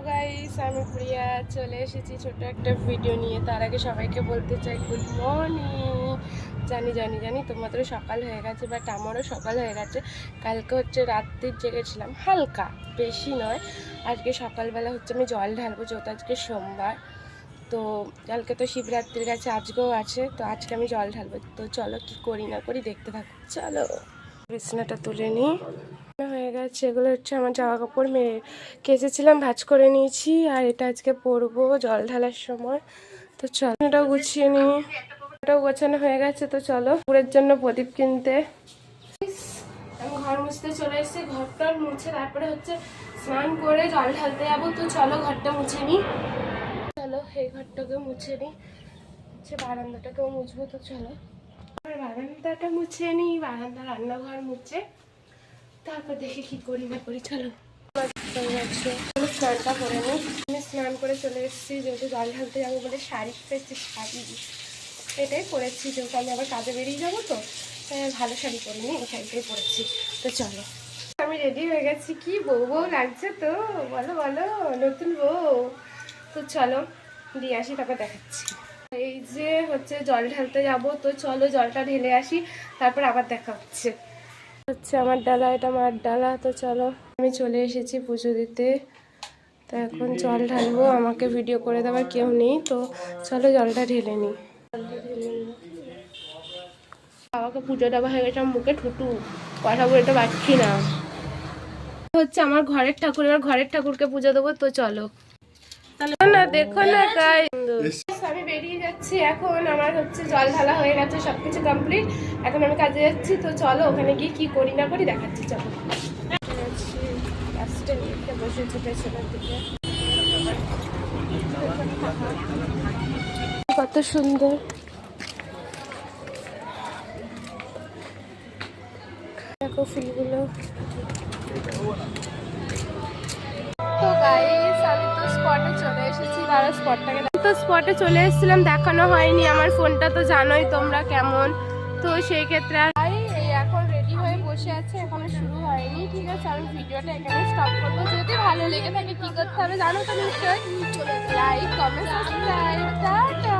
Guys, আমি প্রিয়া চলে এসেছি ছোট একটা ভিডিও নিয়ে। তার আগে সবাইকে বলতে চাই গুড মর্নিং। জানি জানি জানি তোমাদেরও সকাল হয়ে গেছে, বাট আমারও সকাল হয়ে গেছে। কালকে হচ্ছে রাত্রির জেগেছিলাম, হালকা, বেশি নয়। আজকে সকালবেলা হচ্ছে আমি জল ঢালবো, যেহেতু আজকে সোমবার। তো কালকে তো শিবরাত্রির কাছে, আজকেও আছে, তো আজকে আমি জল ঢালবো। তো চলো কি করি না করি দেখতে থাকো। চলো বিছানাটা তুলে নিই। হয়ে গেছে, এগুলো হচ্ছে আমার জামা কাপড় কেচেছিলাম, ভাঁজ করে নিয়েছি। আর এটা আজকে পরবো জল ঢালার সময়। তো চলো এটাও গুছিয়ে নিই। এটাও গোছানো হয়ে গেছে। তো চলো পুরের জন্য প্রদীপ কিনতে। আমি ঘর মুছতে চলে এসেছি, ঘরটা মুছে তারপরে হচ্ছে স্নান করে জল ঢালতে যাবো। তো চলো ঘরটা মুছে নিই। চলো এই ঘরটাকে মুছে নিই, হচ্ছে বারান্দাটাকেও মুছবো। তো চলো বারান্দাটা মুছে নিই, বারান্দা রান্নাঘর মুছে তারপর দেখি কি করি না করি। চলো স্নানটা করে নিই। আমি স্নান করে চলে এসেছি, যেহেতু জল ঢালতে যাবো বলে শাড়ি পেয়েছি, শাড়ি এটাই পরেছি, যেহেতু আমি আবার কাজে বেরিয়ে যাবো। তো ভালো শাড়ি পরিনি, এই শাড়িটাই পরেছি। তো চলো আমি রেডি হয়ে গেছি। কি বউ বউ লাগছে তো, বলো বলো, নতুন বউ। তো চলো দিয়ে আসি, তারপর দেখাচ্ছি। এই যে হচ্ছে জল ঢালতে যাব। তো চলো জলটা ঢেলে আসি, তারপর আবার দেখা হচ্ছে আমার ডালা, এটা মার ডালা। তো চলো আমি চলে এসেছি পুজো দিতে। তো এখন জল ঢালবো, আমাকে ভিডিও করে দেওয়ার কেউ নেই। তো চলো জলটা ঢেলে নিই। বাবাকে পুজো দেওয়া হয়ে গেছে, আমার মুখে ঠুটু, কথা বলতে পারছি না। হচ্ছে আমার ঘরের ঠাকুর, এবার ঘরের ঠাকুরকে পুজো দেবো। তো চলো না, দেখো না গাইস, আমি বেরিয়ে যাচ্ছি এখন। আমার হচ্ছে জল ঢালা হয়ে গেছে, সবকিছু কমপ্লিট। এখন আমি কাজে যাচ্ছি। তো চলো ওখানে গিয়ে কি করি না করি দেখাচ্ছি। চলো বসেছি পেছনের দিকে, কত সুন্দর। দেখো ফুলগুলো। তো গাইস আমি তো স্পটে চলে এসেছি, তারা স্পটটাকে তো স্পটে চলে এসেছিলাম, দেখানো হয়নি আমার ফোনটা, তো জানোই তোমরা কেমন। তো সেই ক্ষেত্রে এই এখন রেডি হয়ে বসে আছে, এখনো শুরু হয়নি। ঠিক আছে, আমি ভিডিওটা এখানে স্টপ করবো। যদি ভালো লেগে থাকে কি করতে হবে জানো তো নিশ্চয়ই, লাইক কমেন্ট সাবস্ক্রাইব। টাটা।